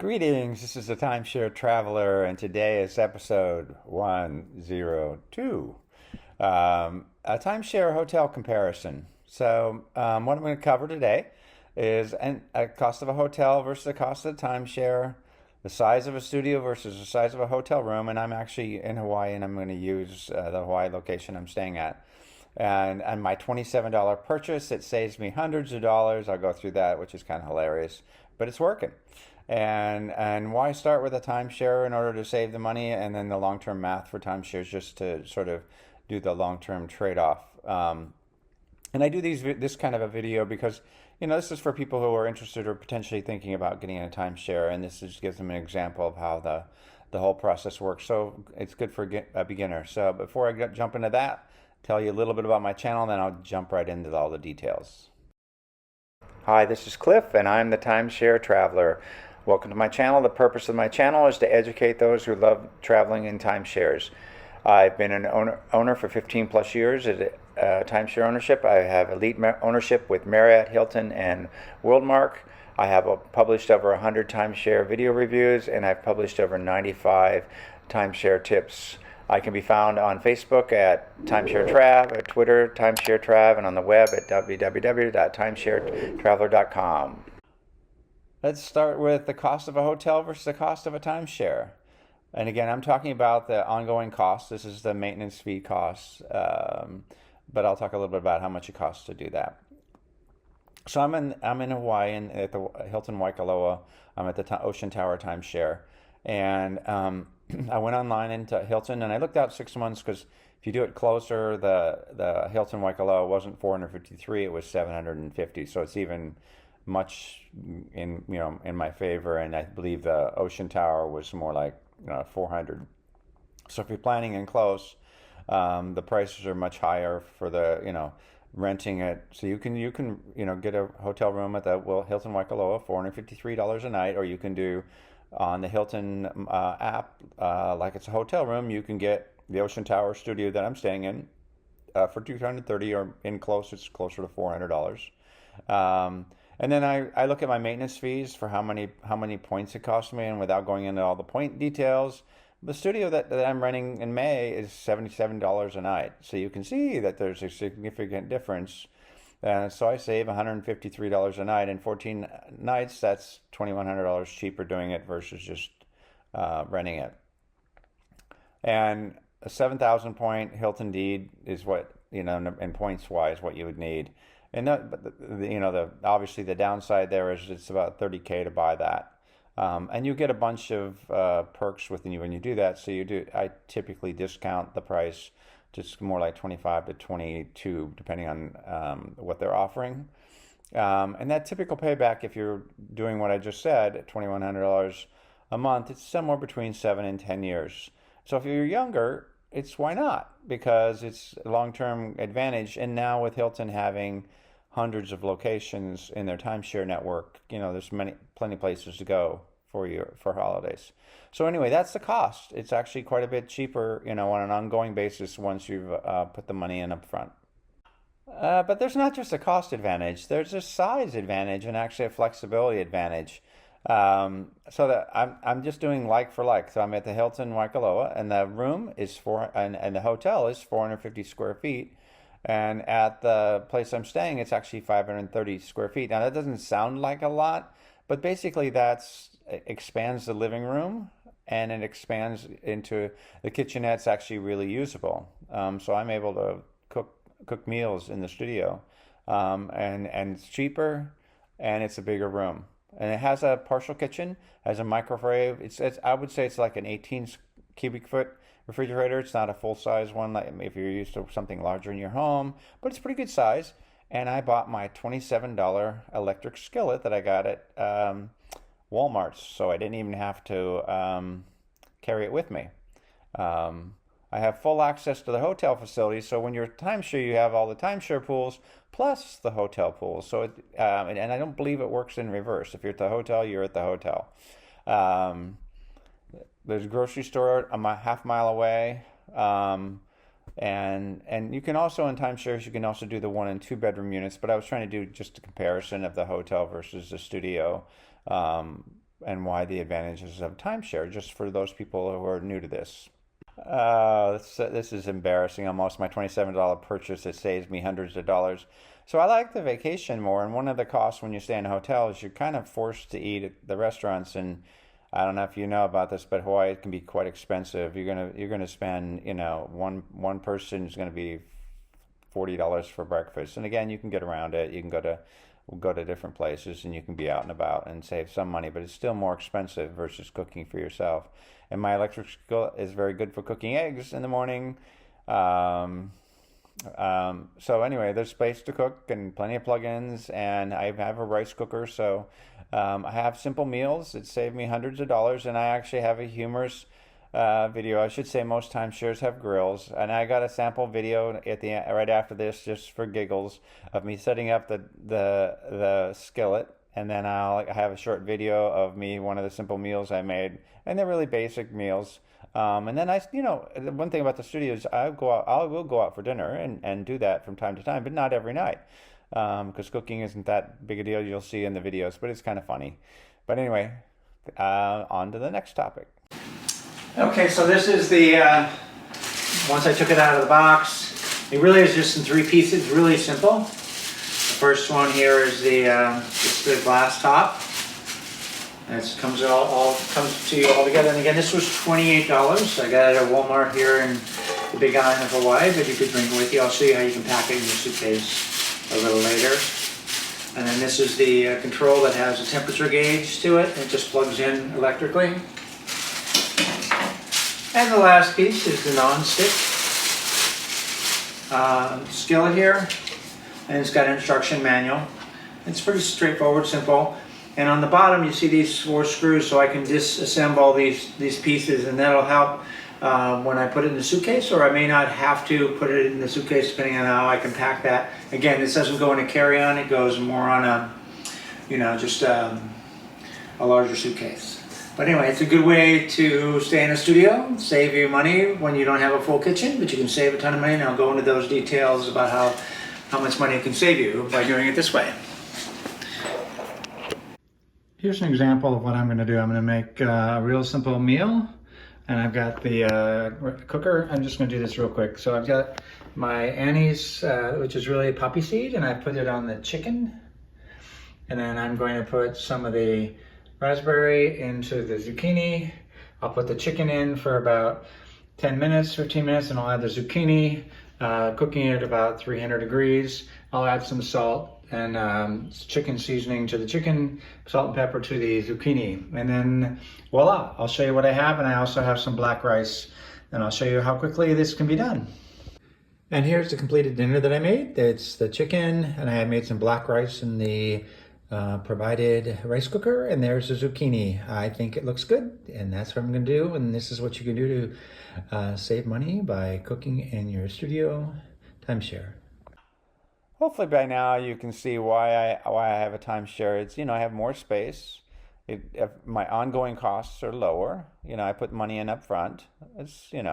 Greetings, this is the Timeshare Traveler, and today is episode 102, a timeshare hotel comparison. What I'm going to cover today is a cost of a hotel versus the cost of the timeshare, the size of a studio versus the size of a hotel room, and I'm actually in Hawaii, and I'm going to use the Hawaii location I'm staying at. And my $27 purchase, it saves me hundreds of dollars. I'll go through that, which is kind of hilarious, but it's working. And why start with a timeshare in order to save the money, and then the long-term math for timeshares just to sort of do the long-term trade-off. And I do this kind of a video because this is for people who are interested or potentially thinking about getting in a timeshare, and this just gives them an example of how the whole process works. So it's good for a beginner. So before I jump into that, tell you a little bit about my channel, and then I'll jump right into all the details. Hi, this is Cliff, and I'm the Timeshare Traveler. Welcome to my channel. The purpose of my channel is to educate those who love traveling in timeshares. I've been an owner for 15 plus years at timeshare ownership. I have elite ownership with Marriott, Hilton, and Worldmark. I have published over 100 timeshare video reviews, and I've published over 95 timeshare tips. I can be found on Facebook at Timeshare Trav, at Twitter, Timeshare Trav, and on the web at www.timesharetraveler.com. Let's start with the cost of a hotel versus the cost of a timeshare. And again, I'm talking about the ongoing costs. This is the maintenance fee costs, but I'll talk a little bit about how much it costs to do that. So I'm in Hawaii at the Hilton Waikoloa. I'm at the Ocean Tower timeshare, and I went online into Hilton, and I looked out 6 months because if you do it closer, the Hilton Waikoloa wasn't 453, it was 750. So it's even much in my favor, and I believe the Ocean Tower was more like 400. So if you're planning in close, the prices are much higher for the renting it. So you can get a hotel room at the Hilton Waikoloa, $453 a night, or you can do on the Hilton app, like it's a hotel room, you can get the Ocean Tower studio that I'm staying in for $230, or in close, it's closer to $400. And then I look at my maintenance fees for how many points it cost me, and without going into all the point details, the studio that I'm renting in May is $77 a night. So you can see that there's a significant difference. So I save $153 a night, and 14 nights, that's $2,100 cheaper doing it versus just renting it. And a 7,000 point Hilton deed is what, in points wise, what you would need. And obviously the downside there is it's about $30K to buy that. And you get a bunch of perks when you do that. So I typically discount the price, just more like 25 to 22, depending on what they're offering. And that typical payback, if you're doing what I just said, at $2,100 a month, it's somewhere between 7 and 10 years. So if you're younger, why not? Because it's a long-term advantage. And now with Hilton having hundreds of locations in their timeshare network, there's plenty of places to go for holidays. So anyway, that's the cost. It's actually quite a bit cheaper, on an ongoing basis once you've put the money in up front. But there's not just a cost advantage. There's a size advantage and actually a flexibility advantage. So that I'm just doing like for like. So I'm at the Hilton Waikoloa, and the room is and the hotel is 450 square feet. And at the place I'm staying, it's actually 530 square feet. Now that doesn't sound like a lot, but basically expands the living room, and it expands into the kitchenette's actually really usable. So I'm able to cook meals in the studio, and it's cheaper, and it's a bigger room. And it has a partial kitchen, has a microwave. I would say it's like an 18 cubic foot refrigerator. It's not a full-size one like if you're used to something larger in your home, but it's pretty good size. And I bought my $27 electric skillet that I got at Walmart, so I didn't even have to carry it with me. I have full access to the hotel facilities, so when you're timeshare, you have all the timeshare pools plus the hotel pools. So and I don't believe it works in reverse. If you're at the hotel, you're at the hotel. There's a grocery store a half mile away, and you can also, in timeshares, you can also do the 1 and 2 bedroom units. But I was trying to do just a comparison of the hotel versus the studio, and why the advantages of timeshare, just for those people who are new to this. This is embarrassing. Almost my $27 purchase, it saves me hundreds of dollars. So I like the vacation more, and one of the costs when you stay in a hotel is you're kind of forced to eat at the restaurants. And I don't know if you know about this, but Hawaii can be quite expensive. You're gonna spend, one person is gonna be $40 for breakfast. And again, you can get around it. You can go to different places, and you can be out and about and save some money, but it's still more expensive versus cooking for yourself. And my electric skillet is very good for cooking eggs in the morning. So anyway, there's space to cook and plenty of plugins, and I have a rice cooker, so I have simple meals. It saved me hundreds of dollars, and I actually have a humorous video. I should say most timeshares have grills, and I got a sample video at the right after this, just for giggles, of me setting up the skillet, and then I'll have a short video of me one of the simple meals I made, and they're really basic meals. And then the one thing about the studio is I will go out for dinner and do that from time to time, but not every night, because cooking isn't that big a deal. You'll see in the videos, but it's kind of funny. But anyway, on to the next topic. Okay, so this is the, once I took it out of the box, it really is just in 3 pieces, really simple. The first one here is just the glass top. And it comes to you all together. And again, this was $28. I got it at Walmart here in the Big Island of Hawaii, but you could bring it with you. I'll show you how you can pack it in your suitcase a little later. And then this is the control that has a temperature gauge to it. It just plugs in electrically. And the last piece is the non-stick skillet here. And it's got an instruction manual. It's pretty straightforward, simple. And on the bottom you see these 4 screws, so I can disassemble these pieces, and that'll help when I put it in the suitcase, or I may not have to put it in the suitcase depending on how I can pack that. Again, this doesn't go in a carry-on, it goes more on a larger suitcase. But anyway, it's a good way to stay in a studio, save you money when you don't have a full kitchen, but you can save a ton of money, and I'll go into those details about how much money it can save you by doing it this way. Here's an example of what I'm going to do. I'm going to make a real simple meal, and I've got the cooker. I'm just going to do this real quick. So I've got my anise, which is really poppy seed, and I put it on the chicken. And then I'm going to put some of the raspberry into the zucchini. I'll put the chicken in for about 10 minutes, 15 minutes, and I'll add the zucchini, cooking it at about 300 degrees. I'll add some salt and chicken seasoning to the chicken, salt and pepper to the zucchini. And then voila, I'll show you what I have, and I also have some black rice, and I'll show you how quickly this can be done. And here's the completed dinner that I made. It's the chicken, and I had made some black rice in the provided rice cooker, and there's the zucchini. I think it looks good, and that's what I'm going to do. And this is what you can do to save money by cooking in your studio. Timeshare. Hopefully by now you can see why I have a timeshare. It's, I have more space. My ongoing costs are lower. I put money in up front. It's, sort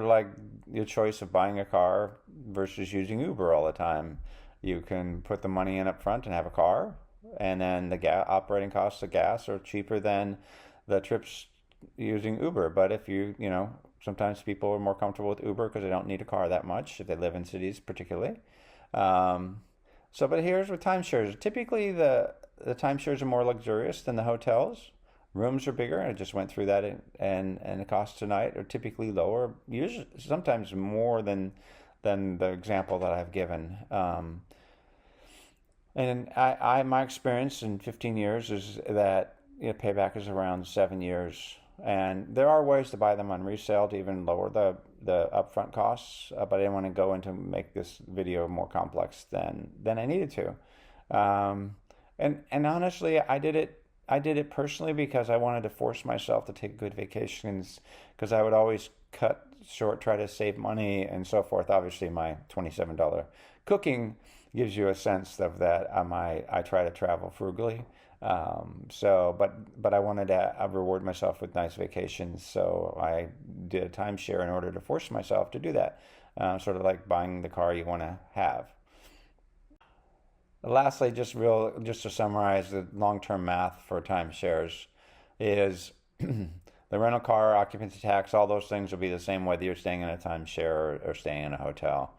of like your choice of buying a car versus using Uber all the time. You can put the money in up front and have a car, and then the operating costs of gas are cheaper than the trips using Uber. But if sometimes people are more comfortable with Uber because they don't need a car that much if they live in cities particularly. But here's with timeshares. Typically the timeshares are more luxurious than the hotels. Rooms are bigger. I just went through that, and the costs tonight are typically lower, usually sometimes more than the example that I've given. And my experience in 15 years is that payback is around 7 years. And there are ways to buy them on resale to even lower the upfront costs, but I didn't want to go into make this video more complex than I needed to. And honestly, I did it personally because I wanted to force myself to take good vacations, because I would always cut short, try to save money and so forth. Obviously, my $27 cooking gives you a sense of that. I try to travel frugally. But I wanted to reward myself with nice vacations, so I did a timeshare in order to force myself to do that. Sort of like buying the car you want to have. Lastly, just to summarize the long-term math for timeshares is the rental car, occupancy tax, all those things will be the same whether you're staying in a timeshare or staying in a hotel.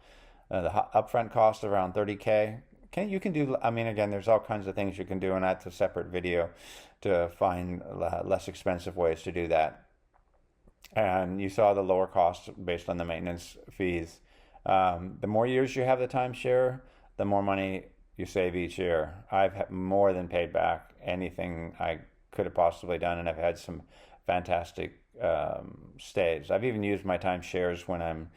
The upfront cost around 30K. You can do, I mean, again, there's all kinds of things you can do, and that's a separate video to find less expensive ways to do that. And you saw the lower cost based on the maintenance fees. The more years you have the timeshare, the more money you save each year. I've more than paid back anything I could have possibly done, and I've had some fantastic stays. I've even used my timeshares when I'm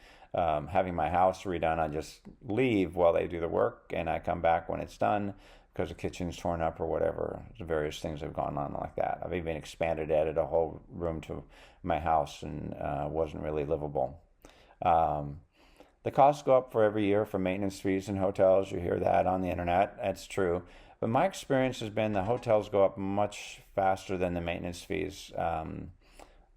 having my house redone. I just leave while they do the work, and I come back when it's done because the kitchen's torn up or whatever. Various things have gone on like that. I've even added a whole room to my house, and wasn't really livable. The costs go up for every year for maintenance fees in hotels. You hear that on the internet. That's true. But my experience has been the hotels go up much faster than the maintenance fees.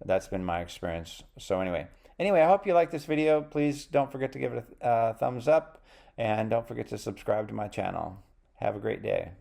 That's been my experience. So anyway, I hope you like this video. Please don't forget to give it a thumbs up, and don't forget to subscribe to my channel. Have a great day.